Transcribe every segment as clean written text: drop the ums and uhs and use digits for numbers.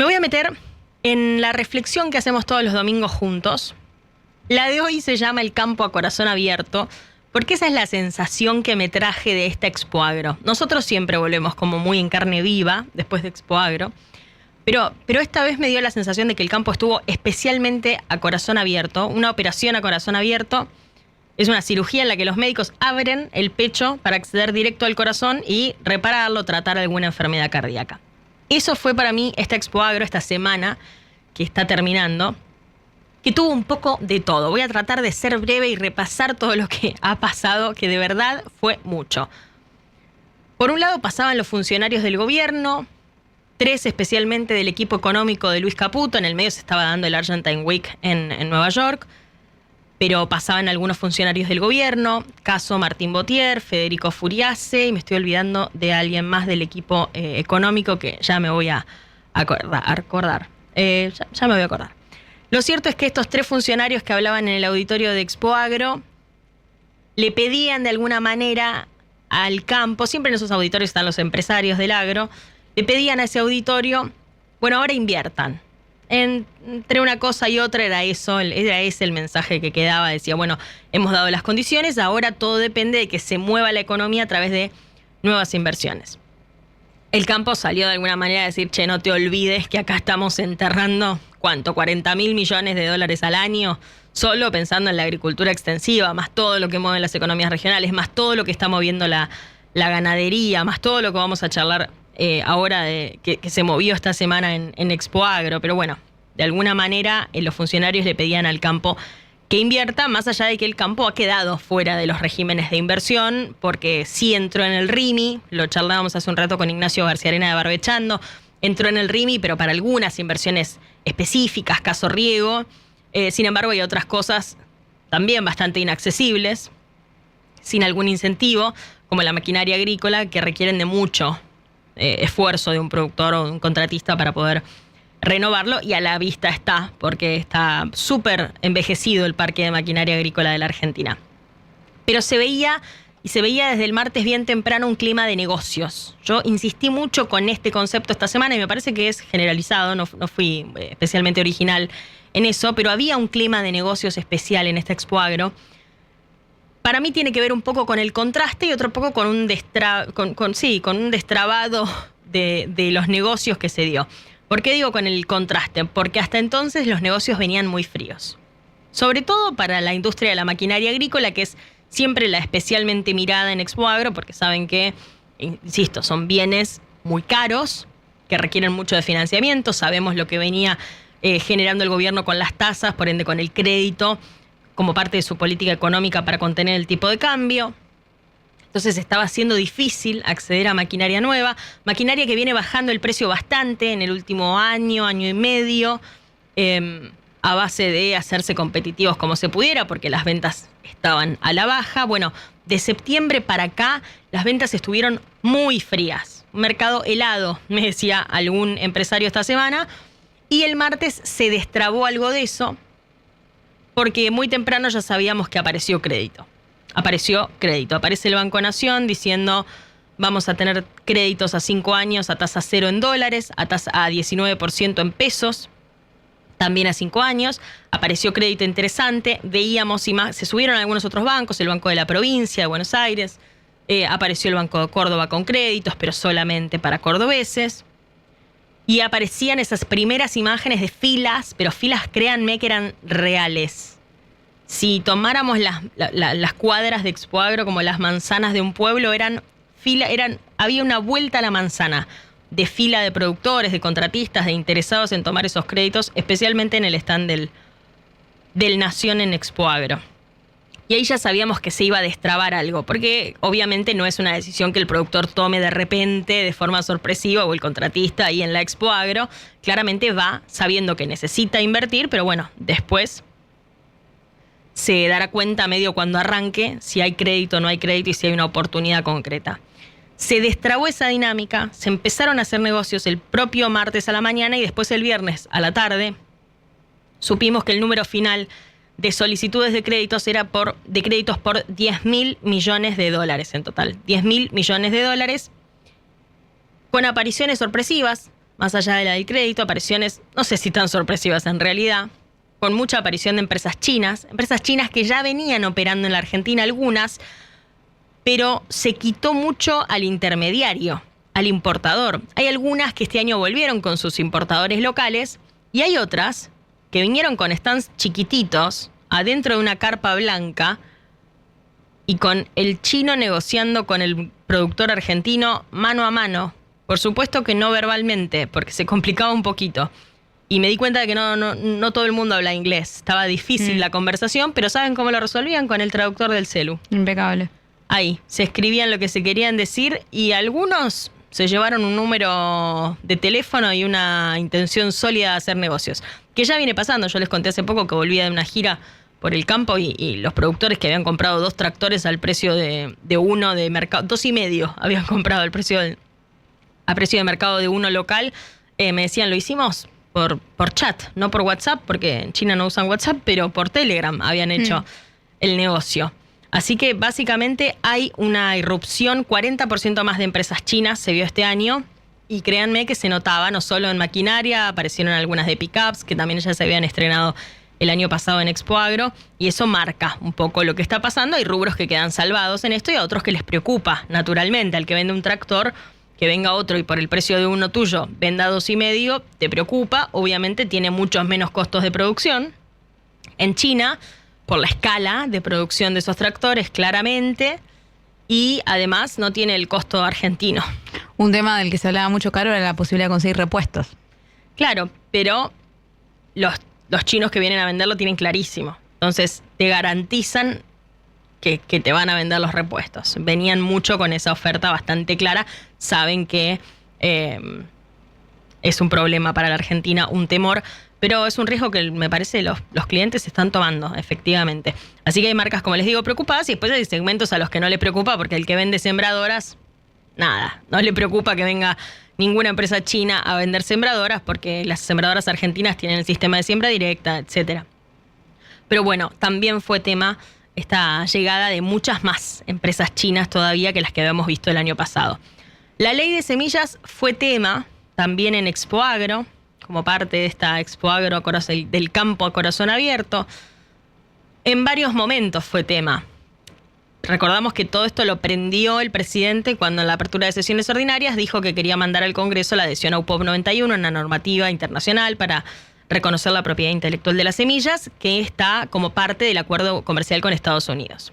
Me voy a meter en la reflexión que hacemos todos los domingos juntos. La de hoy se llama El campo a corazón abierto, porque esa es la sensación que me traje de esta Expo Agro. Nosotros siempre volvemos como muy en carne viva después de Expo Agro, pero esta vez me dio la sensación de que el campo estuvo especialmente a corazón abierto. Una operación a corazón abierto es una cirugía en la que los médicos abren el pecho para acceder directo al corazón y repararlo, tratar alguna enfermedad cardíaca. Eso fue para mí esta Expo Agro, esta semana que está terminando, que tuvo un poco de todo. Voy a tratar de ser breve y repasar todo lo que ha pasado, que de verdad fue mucho. Por un lado pasaban los funcionarios del gobierno, 3 especialmente del equipo económico de Luis Caputo. En el medio se estaba dando el Argentine Week en Nueva York, pero pasaban algunos funcionarios del gobierno, caso Martín Botier, Federico Furiase, y me estoy olvidando de alguien más del equipo económico que ya me voy a acordar. Ya me voy a acordar. Lo cierto es que estos 3 funcionarios que hablaban en el auditorio de Expo Agro le pedían de alguna manera al campo, siempre en esos auditorios están los empresarios del agro, le pedían a ese auditorio, bueno, ahora inviertan. Entre una cosa y otra era ese el mensaje que quedaba. Decía, bueno, hemos dado las condiciones, ahora todo depende de que se mueva la economía a través de nuevas inversiones. El campo salió de alguna manera a decir, che, no te olvides que acá estamos enterrando, ¿cuánto? 40.000 millones de dólares al año, solo pensando en la agricultura extensiva, más todo lo que mueven las economías regionales, más todo lo que está moviendo la ganadería, más todo lo que vamos a charlar ahora que se movió esta semana en Expo Agro. Pero bueno, de alguna manera los funcionarios le pedían al campo que invierta, más allá de que el campo ha quedado fuera de los regímenes de inversión, porque sí entró en el RIMI, lo charlábamos hace un rato con Ignacio García Arena de Barbechando, entró en el RIMI, pero para algunas inversiones específicas, caso riego. Sin embargo, hay otras cosas también bastante inaccesibles, sin algún incentivo, como la maquinaria agrícola, que requieren de mucho esfuerzo de un productor o de un contratista para poder renovarlo, y a la vista está, porque está súper envejecido el parque de maquinaria agrícola de la Argentina. Pero se veía desde el martes bien temprano un clima de negocios. Yo insistí mucho con este concepto esta semana y me parece que es generalizado, no fui especialmente original en eso, pero había un clima de negocios especial en esta Expo Agro. Para mí tiene que ver un poco con el contraste y otro poco con un destrabado de los negocios que se dio. ¿Por qué digo con el contraste? Porque hasta entonces los negocios venían muy fríos. Sobre todo para la industria de la maquinaria agrícola, que es siempre la especialmente mirada en Expo Agro, porque saben que, insisto, son bienes muy caros, que requieren mucho de financiamiento. Sabemos lo que venía generando el gobierno con las tasas, por ende con el crédito, como parte de su política económica para contener el tipo de cambio. Entonces estaba siendo difícil acceder a maquinaria nueva, maquinaria que viene bajando el precio bastante en el último año y medio, a base de hacerse competitivos como se pudiera, porque las ventas estaban a la baja. Bueno, de septiembre para acá las ventas estuvieron muy frías. Un mercado helado, me decía algún empresario esta semana, y el martes se destrabó algo de eso, porque muy temprano ya sabíamos que apareció crédito. Aparece el Banco Nación diciendo vamos a tener créditos a 5 años a tasa 0 en dólares, a 19% en pesos, también a 5 años. Apareció crédito interesante, veíamos se subieron algunos otros bancos, el Banco de la Provincia de Buenos Aires, apareció el Banco de Córdoba con créditos, pero solamente para cordobeses. Y aparecían esas primeras imágenes de filas, pero filas, créanme, que eran reales. Si tomáramos las cuadras de Expo Agro como las manzanas de un pueblo, había una vuelta a la manzana de fila de productores, de contratistas, de interesados en tomar esos créditos, especialmente en el stand del Nación en Expo Agro. Y ahí ya sabíamos que se iba a destrabar algo, porque obviamente no es una decisión que el productor tome de repente, de forma sorpresiva, o el contratista ahí en la Expo Agro. Claramente va sabiendo que necesita invertir, pero bueno, después se dará cuenta medio cuando arranque si hay crédito o no hay crédito y si hay una oportunidad concreta. Se destrabó esa dinámica, se empezaron a hacer negocios el propio martes a la mañana y después el viernes a la tarde supimos que el número final de solicitudes de créditos era de créditos por 10.000 millones de dólares en total. 10.000 millones de dólares con apariciones sorpresivas. más allá de la del crédito, apariciones, no sé si tan sorpresivas en realidad, con mucha aparición de empresas chinas que ya venían operando en la Argentina algunas, pero se quitó mucho al intermediario, al importador. Hay algunas que este año volvieron con sus importadores locales y hay otras que vinieron con stands chiquititos adentro de una carpa blanca y con el chino negociando con el productor argentino mano a mano. Por supuesto que no verbalmente, porque se complicaba un poquito. Y me di cuenta de que no todo el mundo habla inglés. Estaba difícil la conversación, pero ¿saben cómo lo resolvían? Con el traductor del celu. Impecable. Ahí, se escribían lo que se querían decir y algunos se llevaron un número de teléfono y una intención sólida de hacer negocios. Que ya viene pasando. Yo les conté hace poco que volvía de una gira por el campo y los productores que habían comprado 2 tractores al precio de uno de mercado, 2,5 habían comprado a precio de mercado de uno local, me decían, lo hicimos por chat, no por WhatsApp, porque en China no usan WhatsApp, pero por Telegram habían hecho el negocio. Así que básicamente hay una irrupción, 40% más de empresas chinas se vio este año, y créanme que se notaba no solo en maquinaria, aparecieron algunas de pickups que también ya se habían estrenado el año pasado en Expo Agro, y eso marca un poco lo que está pasando. Hay rubros que quedan salvados en esto y a otros que les preocupa, naturalmente. Al que vende un tractor, que venga otro y por el precio de uno tuyo venda 2,5, te preocupa. Obviamente tiene muchos menos costos de producción. En China, por la escala de producción de esos tractores, claramente, y además no tiene el costo argentino. Un tema del que se hablaba mucho, Caro, era la posibilidad de conseguir repuestos. Claro, pero los chinos que vienen a venderlo tienen clarísimo. Entonces te garantizan que te van a vender los repuestos. Venían mucho con esa oferta bastante clara. Saben que es un problema para la Argentina, un temor, pero es un riesgo que me parece los clientes están tomando, efectivamente. Así que hay marcas, como les digo, preocupadas, y después hay segmentos a los que no le preocupa, porque el que vende sembradoras, nada, no le preocupa que venga ninguna empresa china a vender sembradoras, porque las sembradoras argentinas tienen el sistema de siembra directa, etcétera. Pero bueno, también fue tema esta llegada de muchas más empresas chinas todavía que las que habíamos visto el año pasado. La ley de semillas fue tema también en Expo Agro, como parte de esta Expo Agro del campo a corazón abierto. En varios momentos fue tema. Recordamos que todo esto lo prendió el presidente cuando en la apertura de sesiones ordinarias dijo que quería mandar al Congreso la adhesión a UPOV 91, una normativa internacional para reconocer la propiedad intelectual de las semillas, que está como parte del acuerdo comercial con Estados Unidos.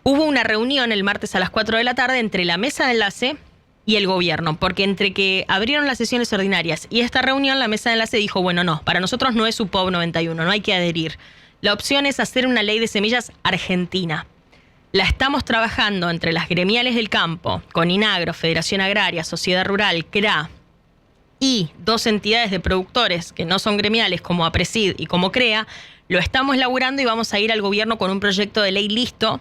Hubo una reunión el martes a las 4 de la tarde entre la mesa de enlace y el gobierno, porque entre que abrieron las sesiones ordinarias y esta reunión, la mesa de enlace dijo, bueno, no, para nosotros no es UPOV 91, no hay que adherir. La opción es hacer una ley de semillas argentina. La estamos trabajando entre las gremiales del campo, con INAGRO, Federación Agraria, Sociedad Rural, CRA, y 2 entidades de productores que no son gremiales, como APRESID y como CREA. Lo estamos laburando y vamos a ir al gobierno con un proyecto de ley listo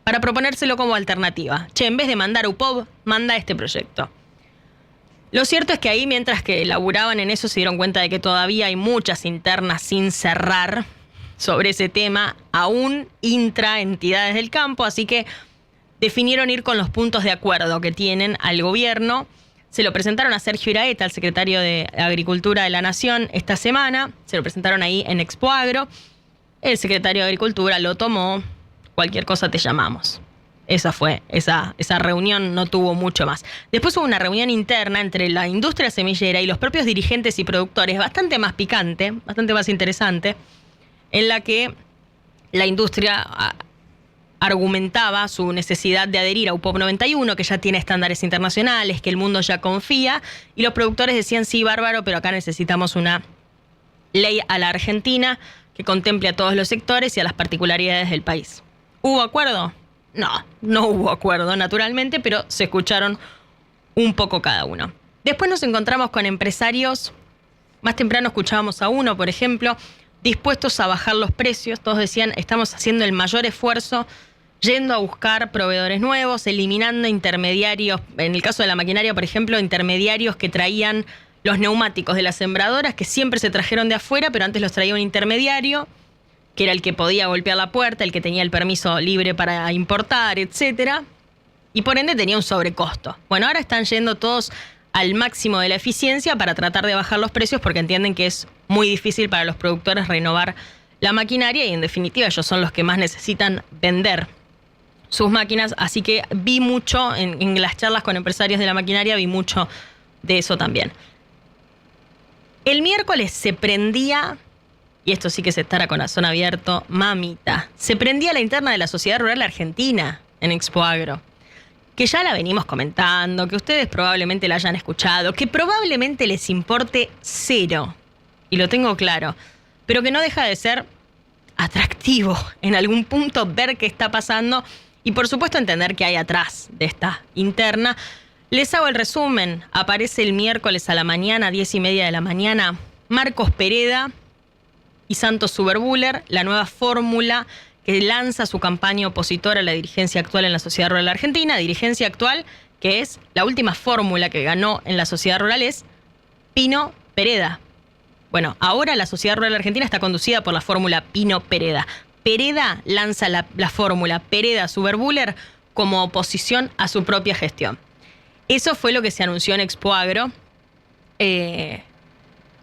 para proponérselo como alternativa. Che, en vez de mandar UPOV, manda este proyecto. Lo cierto es que ahí, mientras que laburaban en eso, se dieron cuenta de que todavía hay muchas internas sin cerrar sobre ese tema, aún intra entidades del campo, así que definieron ir con los puntos de acuerdo que tienen al gobierno. Se lo presentaron a Sergio Iraeta, el secretario de Agricultura de la Nación, esta semana. Se lo presentaron ahí en Expo Agro. El secretario de Agricultura lo tomó. Cualquier cosa te llamamos. Esa fue, esa reunión no tuvo mucho más. Después hubo una reunión interna entre la industria semillera y los propios dirigentes y productores, bastante más picante, bastante más interesante, en la que la industria argumentaba su necesidad de adherir a UPOV 91, que ya tiene estándares internacionales, que el mundo ya confía, y los productores decían, sí, bárbaro, pero acá necesitamos una ley a la Argentina que contemple a todos los sectores y a las particularidades del país. ¿Hubo acuerdo? No hubo acuerdo, naturalmente, pero se escucharon un poco cada uno. Después nos encontramos con empresarios, más temprano escuchábamos a uno, por ejemplo, dispuestos a bajar los precios. Todos decían, estamos haciendo el mayor esfuerzo, yendo a buscar proveedores nuevos, eliminando intermediarios. En el caso de la maquinaria, por ejemplo, intermediarios que traían los neumáticos de las sembradoras, que siempre se trajeron de afuera, pero antes los traía un intermediario, que era el que podía golpear la puerta, el que tenía el permiso libre para importar, etcétera, y por ende tenía un sobrecosto. Bueno, ahora están yendo todos al máximo de la eficiencia para tratar de bajar los precios porque entienden que es muy difícil para los productores renovar la maquinaria y en definitiva ellos son los que más necesitan vender sus máquinas, así que vi mucho en las charlas con empresarios de la maquinaria, vi mucho de eso también. El miércoles se prendía, y esto sí que se estará con corazón abierto, mamita, se prendía la interna de la Sociedad Rural Argentina en Expoagro, que ya la venimos comentando, que ustedes probablemente la hayan escuchado, que probablemente les importe cero, y lo tengo claro, pero que no deja de ser atractivo en algún punto ver qué está pasando y por supuesto entender qué hay atrás de esta interna. Les hago el resumen. Aparece el miércoles a la mañana, 10:30 de la mañana, Marcos Pereda y Santos Zuberbuller, la nueva fórmula que lanza su campaña opositora a la dirigencia actual en la Sociedad Rural Argentina. Dirigencia actual, que es la última fórmula que ganó en la Sociedad Rural, es Pino Pereda. Bueno, ahora la Sociedad Rural Argentina está conducida por la fórmula Pino Pereda. Pereda lanza la fórmula Pereda-Zuberbuller como oposición a su propia gestión. Eso fue lo que se anunció en Expoagro,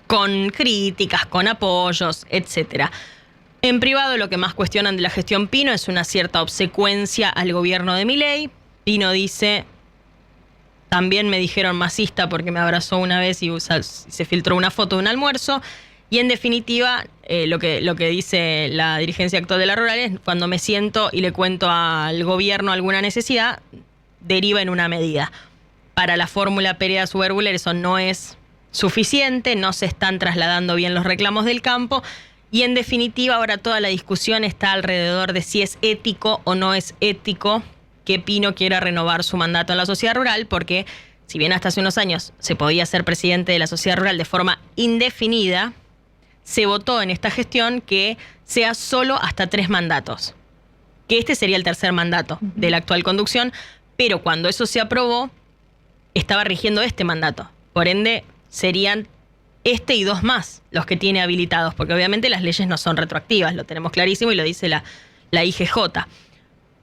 con críticas, con apoyos, etc. En privado, lo que más cuestionan de la gestión Pino es una cierta obsecuencia al gobierno de Milei. Pino dice, también me dijeron masista porque me abrazó una vez y se filtró una foto de un almuerzo. Y en definitiva, lo que dice la dirigencia actual de la Rural es cuando me siento y le cuento al gobierno alguna necesidad, deriva en una medida. Para la fórmula Pereda-Zuberbuller eso no es suficiente, no se están trasladando bien los reclamos del campo y en definitiva ahora toda la discusión está alrededor de si es ético o no es ético que Pino quiera renovar su mandato en la Sociedad Rural, porque si bien hasta hace unos años se podía ser presidente de la Sociedad Rural de forma indefinida, se votó en esta gestión que sea solo hasta 3 mandatos, que este sería el tercer mandato de la actual conducción, pero cuando eso se aprobó, estaba rigiendo este mandato. Por ende, serían este y 2 más los que tiene habilitados, porque obviamente las leyes no son retroactivas, lo tenemos clarísimo y lo dice la IGJ.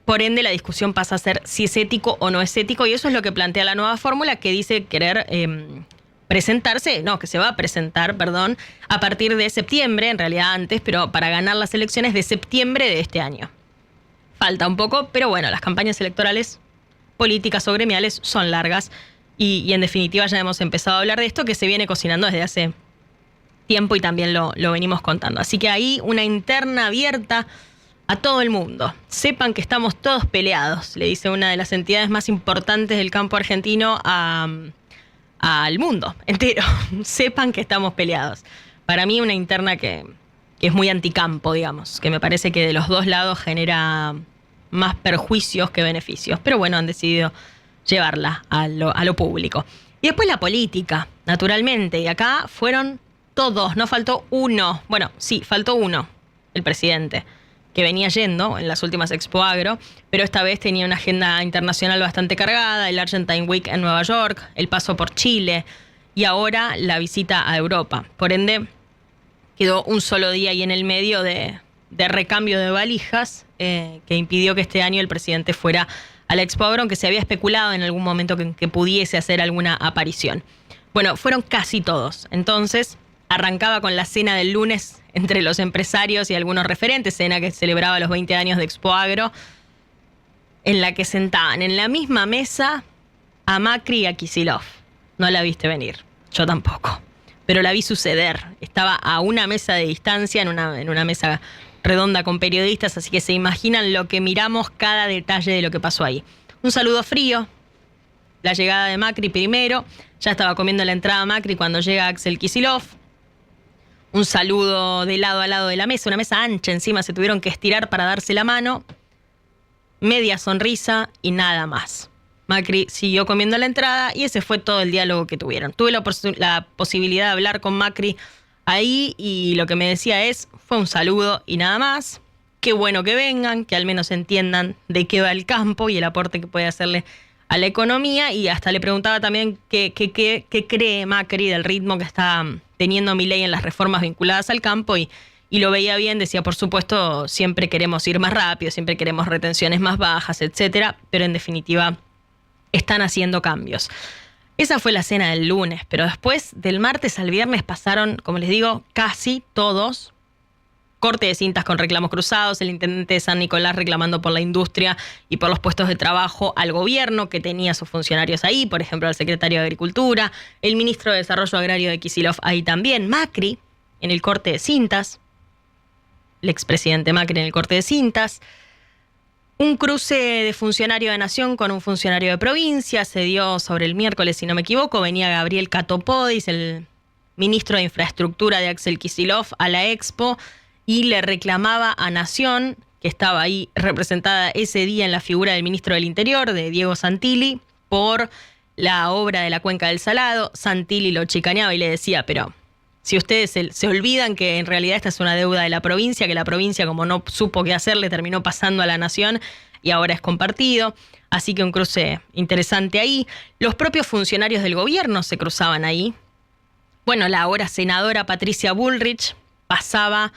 Por ende, la discusión pasa a ser si es ético o no es ético, y eso es lo que plantea la nueva fórmula, que dice querer que se va a presentar, a partir de septiembre, en realidad antes, pero para ganar las elecciones de septiembre de este año. Falta un poco, pero bueno, las campañas electorales políticas o gremiales son largas y en definitiva ya hemos empezado a hablar de esto que se viene cocinando desde hace tiempo y también lo venimos contando. Así que ahí una interna abierta a todo el mundo. Sepan que estamos todos peleados, le dice una de las entidades más importantes del campo argentino al mundo entero. Sepan que estamos peleados. Para mí una interna que es muy anticampo, digamos, que me parece que de los dos lados genera más perjuicios que beneficios. Pero bueno, han decidido llevarla a lo público. Y después la política, naturalmente. Y acá fueron todos, no faltó uno. Bueno, sí, faltó uno, el presidente, que venía yendo en las últimas Expoagro, pero esta vez tenía una agenda internacional bastante cargada, el Argentine Week en Nueva York, el paso por Chile y ahora la visita a Europa. Por ende, quedó un solo día ahí en el medio de recambio de valijas que impidió que este año el presidente fuera a la Expoagro, aunque se había especulado en algún momento que pudiese hacer alguna aparición. Bueno, fueron casi todos. Entonces, arrancaba con la cena del lunes entre los empresarios y algunos referentes, cena que celebraba los 20 años de Expoagro, en la que sentaban en la misma mesa a Macri y a Kicillof. No la viste venir, yo tampoco, pero la vi suceder. Estaba a una mesa de distancia, en una mesa redonda con periodistas, así que se imaginan lo que miramos cada detalle de lo que pasó ahí. Un saludo frío, la llegada de Macri primero, ya estaba comiendo la entrada Macri cuando llega Axel Kicillof. Un saludo de lado a lado de la mesa, una mesa ancha encima, se tuvieron que estirar para darse la mano. Media sonrisa y nada más. Macri siguió comiendo la entrada y ese fue todo el diálogo que tuvieron. Tuve la posibilidad de hablar con Macri ahí y lo que me decía fue un saludo y nada más. Qué bueno que vengan, que al menos entiendan de qué va el campo y el aporte que puede hacerle a la economía, y hasta le preguntaba también qué cree Macri del ritmo que está teniendo Milei en las reformas vinculadas al campo, y lo veía bien. Decía, por supuesto, siempre queremos ir más rápido, siempre queremos retenciones más bajas, etcétera, pero en definitiva están haciendo cambios. Esa fue la cena del lunes, pero después del martes al viernes pasaron, como les digo, casi todos. Corte de cintas con reclamos cruzados, el intendente de San Nicolás reclamando por la industria y por los puestos de trabajo al gobierno que tenía a sus funcionarios ahí, por ejemplo al secretario de Agricultura, el ministro de Desarrollo Agrario de Kicillof ahí también, Macri en el corte de cintas, el expresidente Macri en el corte de cintas. Un cruce de funcionario de Nación con un funcionario de provincia se dio sobre el miércoles, si no me equivoco. Venía Gabriel Catopodis, el ministro de Infraestructura de Axel Kicillof, a la Expo y le reclamaba a Nación, que estaba ahí representada ese día en la figura del ministro del Interior, de Diego Santilli, por la obra de la Cuenca del Salado. Santilli lo chicaneaba y le decía, pero si ustedes se olvidan que en realidad esta es una deuda de la provincia, que la provincia como no supo qué hacer, le terminó pasando a la Nación y ahora es compartido. Así que un cruce interesante ahí. Los propios funcionarios del gobierno se cruzaban ahí. Bueno, la ahora senadora Patricia Bullrich pasaba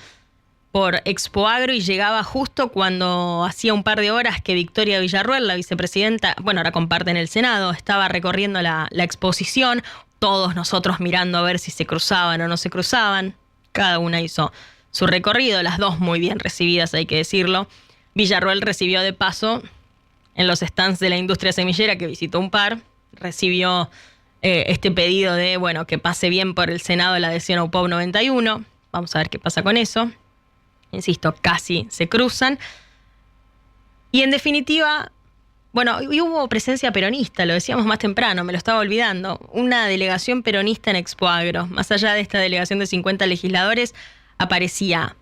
por Expoagro y llegaba justo cuando hacía un par de horas que Victoria Villarruel, la vicepresidenta, bueno, ahora comparte en el Senado, estaba recorriendo la exposición, todos nosotros mirando a ver si se cruzaban o no se cruzaban. Cada una hizo su recorrido, las dos muy bien recibidas, hay que decirlo. Villarruel recibió de paso en los stands de la industria semillera, que visitó un par, recibió este pedido de, bueno, que pase bien por el Senado la adhesión a UPOB 91. Vamos a ver qué pasa con eso. Insisto, casi se cruzan. Y en definitiva, bueno, y hubo presencia peronista, lo decíamos más temprano, me lo estaba olvidando. Una delegación peronista en Expoagro. Más allá de esta delegación de 50 legisladores, aparecía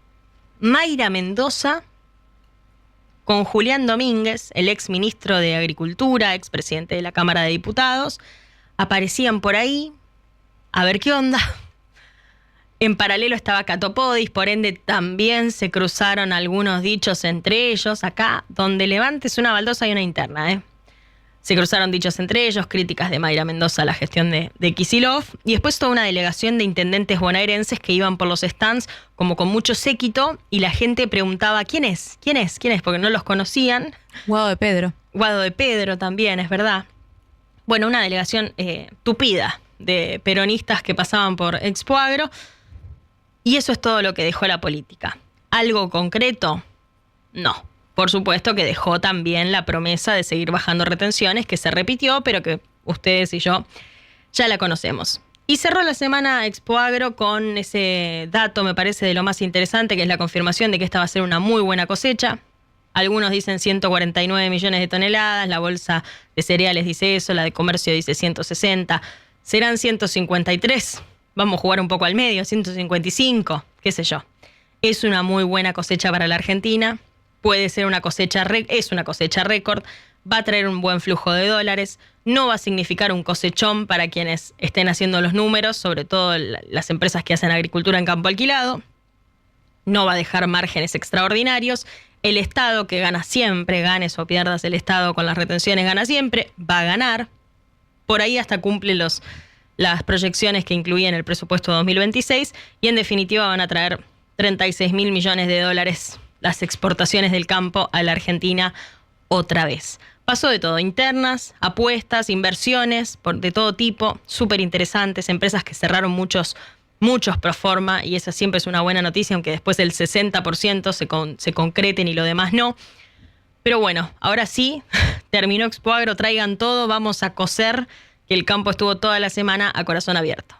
Mayra Mendoza con Julián Domínguez, el ex ministro de Agricultura, ex presidente de la Cámara de Diputados. Aparecían por ahí, a ver qué onda. En paralelo estaba Catopodis, por ende también se cruzaron algunos dichos entre ellos. Acá, donde levantes una baldosa hay una interna, Se cruzaron dichos entre ellos, críticas de Mayra Mendoza a la gestión de Kicillof. Y después toda una delegación de intendentes bonaerenses que iban por los stands como con mucho séquito y la gente preguntaba ¿quién es? ¿Quién es? ¿Quién es? Porque no los conocían. Guado de Pedro. Guado de Pedro también, es verdad. Bueno, una delegación tupida de peronistas que pasaban por Expoagro. Y eso es todo lo que dejó la política. ¿Algo concreto? No. Por supuesto que dejó también la promesa de seguir bajando retenciones, que se repitió, pero que ustedes y yo ya la conocemos. Y cerró la semana Expoagro con ese dato, me parece, de lo más interesante, que es la confirmación de que esta va a ser una muy buena cosecha. Algunos dicen 149 millones de toneladas, la bolsa de cereales dice eso, la de comercio dice 160, serán 153. Vamos a jugar un poco al medio, 155, qué sé yo. Es una muy buena cosecha para la Argentina. Puede ser una cosecha, es una cosecha récord. Va a traer un buen flujo de dólares. No va a significar un cosechón para quienes estén haciendo los números, sobre todo las empresas que hacen agricultura en campo alquilado. No va a dejar márgenes extraordinarios. El Estado, que gana siempre, ganes o pierdas el Estado con las retenciones, gana siempre, va a ganar. Por ahí hasta cumple las proyecciones que incluían el presupuesto 2026 y en definitiva van a traer 36.000 millones de dólares las exportaciones del campo a la Argentina otra vez. Pasó de todo, internas, apuestas, inversiones de todo tipo, súper interesantes, empresas que cerraron muchos pro forma y esa siempre es una buena noticia, aunque después el 60% se concreten y lo demás no. Pero bueno, ahora sí, terminó Expoagro, traigan todo, vamos a coser, que el campo estuvo toda la semana a corazón abierto.